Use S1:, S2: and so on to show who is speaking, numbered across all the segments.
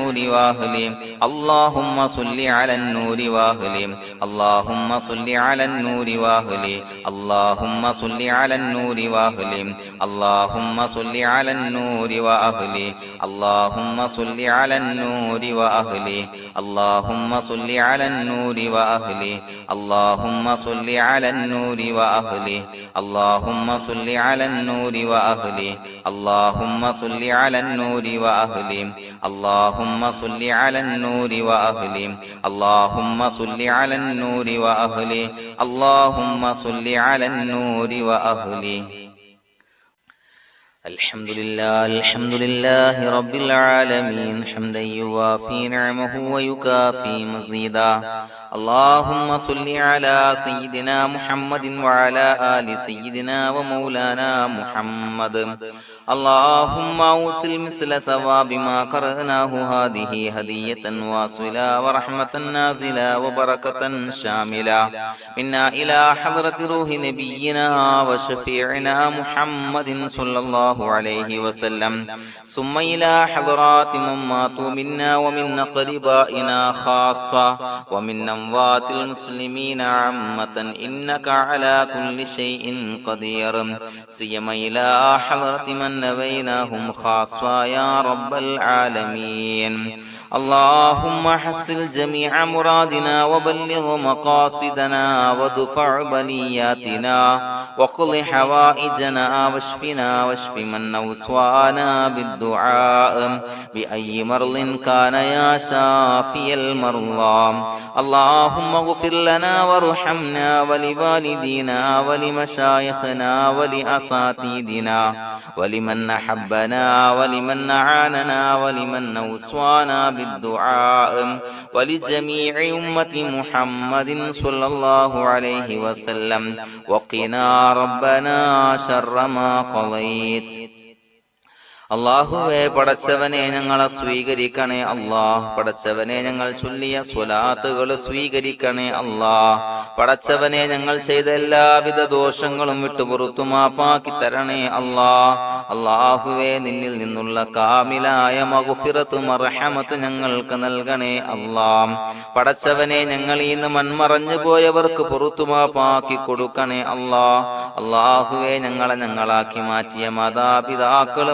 S1: النور وأهله اللهم صل على النور وأهله اللهم صل على النور وأهله اللهم صل على النور وأهله اللهم صل على النور وأهله اللهم صل على النور وأهله اللهم صل على النور وأهله اللهم صل على النور وأهله اللهم صل على النور وأهله اللهم صل على النور وأهله اللهم صل على النور وأهله اللهم صل على النور وأهله اللهم صل على النور وأهله الحمد لله رب العالمين حمدا يوافي نعمه ويكافي مزيدا اللهم صل على سيدنا محمد وعلى آل سيدنا ومولانا محمد اللهم أوصل مثل ثواب ما قرأناه هذه هدية واصلة ورحمة نازلة وبركة شاملة منا إلى حضرة روح نبينا وشفيعنا محمد صلى الله عليه وسلم ثم إلى حضرات من ماتوا منا ومن أقربائنا خاصة ومن أموات المسلمين عامة إنك على كل شيء قدير سيما إلى حضرة من نبيناهم خاصة يا رب العالمين اللهم حصل جميع مرادنا وبلغ مقاصدنا ودفع بلياتنا وقض حوائجنا واشفنا واشف من أوصانا بالدعاء بأي مرض كان يا شافي المرضى اللهم اغفر لنا وارحمنا ولوالدينا ولمشايخنا ولأساتذتنا ولمن أحبنا ولمن أعاننا ولمن أوصانا بالدعاء ولجميع أمة محمد صلى الله عليه وسلم وقنا ربنا شر ما قضيت അല്ലാഹുവേ പടച്ചവനെ ഞങ്ങളെ സ്വീകരിക്കണേ അല്ലാഹ് പടച്ചവനെ ഞങ്ങൾ ചൊല്ലിയ സ്വലാത്തുകൾ സ്വീകരിക്കണേ അല്ലാഹ് പടച്ചവനെ ഞങ്ങൾ ചെയ്ത എല്ലാവിധ ദോഷങ്ങളും വിട്ടുപുറത്തു മാപ്പാക്കി തരണേ അല്ലാഹ് അല്ലാഹുവേ നിന്നിൽ നിന്നുള്ള കാമിലായ മഗ്ഫിറത്തും റഹ്മത്ത് ഞങ്ങൾക്ക് നൽകണേ അല്ലാഹ് പടച്ചവനെ ഞങ്ങൾ ഇന്ന് മൺമറഞ്ഞു പോയവർക്ക് പുറത്തു മാപ്പാക്കി കൊടുക്കണേ അല്ലാഹ് അല്ലാഹുവേ ഞങ്ങളാക്കി മാറ്റിയ മാതാപിതാക്കൾ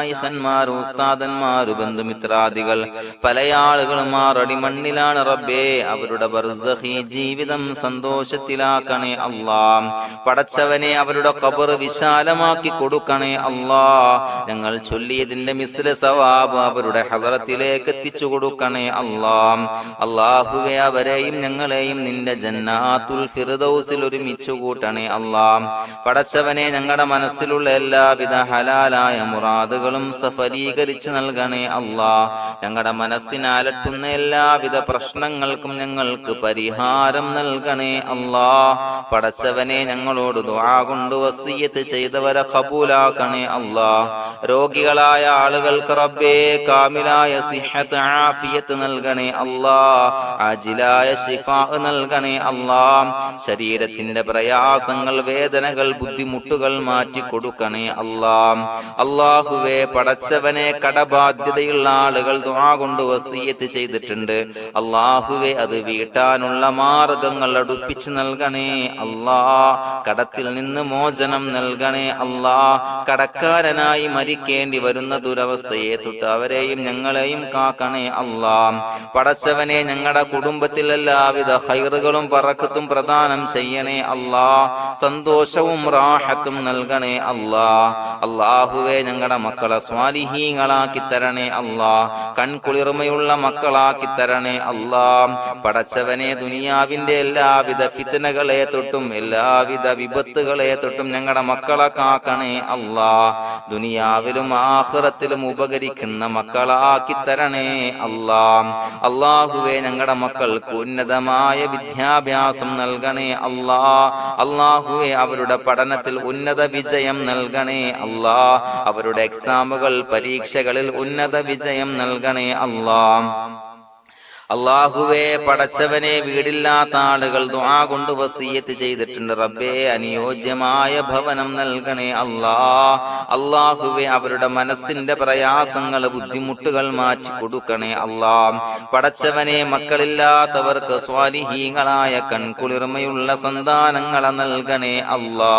S1: ഖന്മാർ ഉസ്താദന്മാർ ബന്ധുമിത്രാദികൾ പല ആളുകളും ആറടി മണ്ണിലാണ് റബ്ബേ അവരുടെ ബർസഖി ജീവിതം സന്തോഷത്തിലാക്കണേ അല്ലാഹ് പടച്ചവനെ അവരുടെ ഖബർ വിശാലമാക്കി കൊടുക്കണേ അല്ലാഹ് ഞങ്ങൾ ചൊല്ലിയതിന്റെ മിസ്ല സവാബ് അവരുടെ ഹദറത്തിലേക്ക് എത്തിച്ചു കൊടുക്കണേ അല്ലാഹ് അല്ലാഹുവേ അവരെയും ഞങ്ങളെയും നിന്റെ ജന്നാത്തുൽ ഫിർദൗസിൽ ഒരുമിച്ച് കൂട്ടണേ അല്ലാഹ് പടച്ചവനെ ഞങ്ങളുടെ മനസ്സിലുള്ള എല്ലാവിധ ഹലാലായ മുറാദുകളും സഫലീകരിച്ച് നൽകണേ അല്ലാഹ് ഞങ്ങളുടെ മനസ്സിനെ അലട്ടുന്ന എല്ലാവിധ പ്രശ്നങ്ങൾക്കും ഞങ്ങൾക്ക് പരിഹാരം നൽകണേ അല്ലാഹ് പടച്ചവനെ ഞങ്ങളോട് ദുആ കൊണ്ട് വസിയ്യത്ത് ചെയ്തവരെ ഖബൂലാക്കണേ അല്ലാഹ് രോഗികളായ ആളുകൾക്ക് റബ്ബേ കാമിലായ സിഹത്ത് ആഫിയത്ത് നൽകണേ അല്ലാഹ് ആജിലായ ശിഫാ നൽകണേ അല്ലാഹ് ശരീരത്തിന്റെ പ്രയാസങ്ങൾ വേദനകൾ ബുദ്ധിമുട്ടുകൾ മാറ്റി കൊടുക്കണേ അല്ലാഹ് അല്ലാഹുവേ പടച്ചവനെ കടബാധ്യതയുള്ള ആളുകൾ ദുആ കൊണ്ട് വസിയ്യത്ത് ചെയ്തിട്ടുണ്ട് അല്ലാഹുവേ അത് വീട്ടാനുള്ള മാർഗങ്ങൾ അടുപ്പിച്ച് നൽകണേ അല്ലാഹ് കടത്തിൽ നിന്ന് മോചനം നൽകണേ അല്ലാഹ് കടക്കാരനായി മരിക്കേണ്ടി വരുന്ന ദുരവസ്ഥയെ തൊട്ട് അവരെയും ഞങ്ങളെയും കാക്കണേ അല്ലാഹ് പടച്ചവനെ ഞങ്ങളുടെ കുടുംബത്തിൽ എല്ലാവിധ ഖൈറുകളും ബറക്കത്തും പ്രദാനം ചെയ്യണേ അല്ലാഹ് സന്തോഷവും റാഹത്തും നൽകണേ അല്ലാഹ് അല്ലാഹുവേ ഞങ്ങളുടെ മക്കളെ സ്വാലിഹീങ്ങളാക്കി തരണേ അല്ലാഹ് കൺകുളിർമയുള്ള മക്കളാക്കി തരണേ അല്ലാഹ് പടച്ചവനെ ദുനിയാവിന്റെ എല്ലാവിധ ഫിത്നകളെ തൊട്ടും എല്ലാവിധ വിപത്തുകളെ തൊട്ടും ഞങ്ങളുടെ മക്കളെ കാക്കണേ അല്ലാഹ് ദുനിയാവിലും ആഖിറത്തിലും ഉപകരിക്കുന്ന മക്കളാക്കി തരണേ അല്ലാഹ് അല്ലാഹുവേ ഞങ്ങളുടെ മക്കൾക്ക് ഉന്നതമായ വിദ്യാഭ്യാസം നൽകണേ അല്ലാഹ് അല്ലാഹുവേ അവരുടെ പഠനത്തിൽ ഉന്നത വിജയം നൽകണേ അല്ലാഹ് അവരുടെ എക്സാമുകൾ പരീക്ഷകളിൽ ഉന്നത വിജയം നൽകണേ അല്ലാഹ് അല്ലാഹുവേ പടച്ചവനെ വീടില്ലാത്ത ആളുകൾ ദുആ കൊണ്ട് വസിയത്ത് ചെയ്തിട്ടുണ്ട്. റബ്ബേ അനുയോജ്യമായ ഭവനം നൽകണേ അല്ലാ. അല്ലാഹുവേ അവരുടെ മനസ്സിന്റെ പ്രയാസങ്ങൾ ബുദ്ധിമുട്ടുകൾ മാറ്റി കൊടുക്കണേ അല്ലാ. പടച്ചവനെ മക്കളില്ലാത്തവർക്ക് സ്വാലിഹീങ്ങളായ കൺകുളിർമയുള്ള സന്താനങ്ങളെ നൽകണേ അല്ലാ.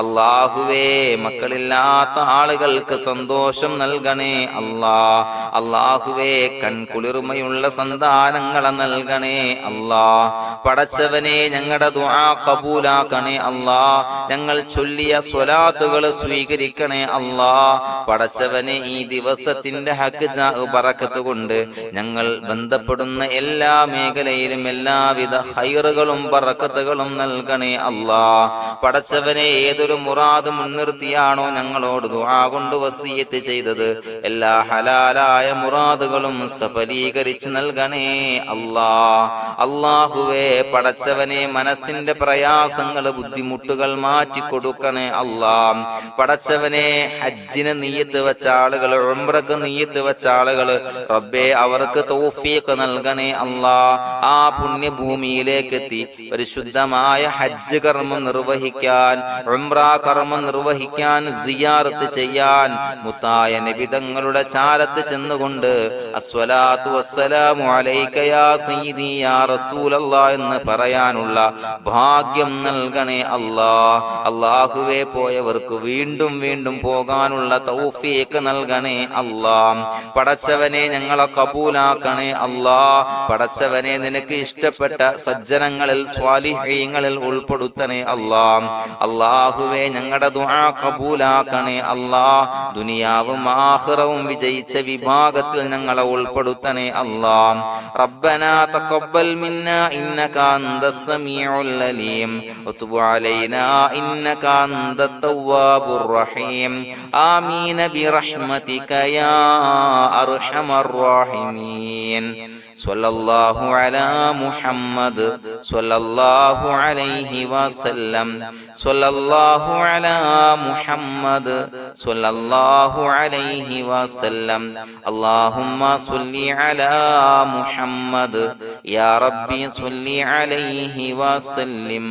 S1: അല്ലാഹുവേ മക്കളില്ലാത്ത ആളുകൾക്ക് സന്തോഷം നൽകണേ അല്ലാ. അല്ലാഹുവേ കൺകുളിർമയുള്ള സന്താനങ്ങളെ നൽകണേ അല്ലാ. പടച്ചവനെ ഞങ്ങളുടെ ദുആ ഖബൂലാക്കണേ അല്ലാ. ഞങ്ങൾ ചൊല്ലിയ സ്വലാത്തുകൾ സ്വീകരിക്കണേ അല്ലാ. പടച്ചവനെ ഈ ദിവസത്തിന്റെ ഹക്ക് ബറക്കത്ത് കൊണ്ട് ഞങ്ങൾ ബന്ധപ്പെടുന്ന എല്ലാ മേഖലയിലും എല്ലാവിധ ഖൈറുകളും ബറക്കത്തുകളും നൽകണേ അല്ലാ. പടച്ചവനെ ഏതൊരു മുറാദ് മുൻനിർത്തിയാണോ ഞങ്ങളോട് ദുആ കൊണ്ട് വസിയത്ത് ചെയ്തത് എല്ലാ ഹലാലായ മുറാദുകളും സഫലീകരിച്ച് നൽകണേ അല്ലാ. അല്ലാഹുവേ പടച്ചവനെ മനസ്സിന്റെ പ്രയാസങ്ങൾ ബുദ്ധിമുട്ടുകൾ മാറ്റി കൊടുക്കണേ അല്ലാ. പടച്ചവനെ ഹജ്ജിന് നിയ്യത്ത് വെച്ച ആളുകൾ, ഉംറക്ക് നിയ്യത്ത് വെച്ച ആളുകൾ റബ്ബേ അവർക്ക് തൗഫീഖ് നൽകണേ അല്ലാ. ആ പുണ്യഭൂമിയിലേക്ക് എത്തി പരിശുദ്ധമായ ഹജ്ജ് കർമ്മം നിർവഹിക്കാൻ, ഉംറ കർമ്മം നിർവഹിക്കാൻ, സിയാറത്ത് ചെയ്യാൻ മുത്തായ നബി തങ്ങളുടെ ചാരത്ത് ചെന്നുകൊണ്ട് അസ്സലാത്തു വസ്സലാമു അലൈക യാ സയ്യിദി യാ റസൂലല്ലാഹ് എന്ന് പറയാനുള്ള ഭാഗ്യം നൽകണേ അല്ലാ. അല്ലാഹുവേ പോയവർക്ക് വീണ്ടും വീണ്ടും പോകാനുള്ള തൗഫീഖ് നൽകണേ അല്ലാ. പടച്ചവനെ ഞങ്ങളെ കബൂലാക്കണേ അല്ലാ. പടച്ചവനെ നിനക്ക് ഇഷ്ടപ്പെട്ട സജ്ജനങ്ങളിൽ സ്വാലിഹീങ്ങളിൽ ഉൾപ്പെടുത്തണേ അല്ലാ. അല്ലാഹുവേ ഞങ്ങളുടെ ദുആ കബൂലാക്കണേ അല്ലാ. ദുനിയാവും ആഖിറവും വിജയിച്ച വിഭാഗത്തിൽ ഞങ്ങളെ ഉൾപ്പെടുത്തണേ അല്ലാ. റബ്ബനാ തഖബ്ബൽ മിന്നാ ഇന്നക അൻതസ് സമീഉൽ അലീം വതുബ് അലൈനാ ഇന്നക അൻതത് തവ്വാബുർ റഹീം. ആമീൻ ബിറഹ്മതിക യാ അർഹമർ റഹീമീൻ. സ്വല്ലല്ലാഹു അലാ മുഹമ്മദ് സ്വല്ലല്ലാഹു അലൈഹി വസല്ലം. സ്വല്ലല്ലാഹു അലാ മുഹമ്മദ് സ്വല്ലല്ലാഹു അലൈഹി വസല്ലം. അല്ലാഹുമ്മ സ്വല്ലി അലാ മുഹമ്മദ് യാ റബ്ബി സ്വല്ലി അലൈഹി വസല്ലം.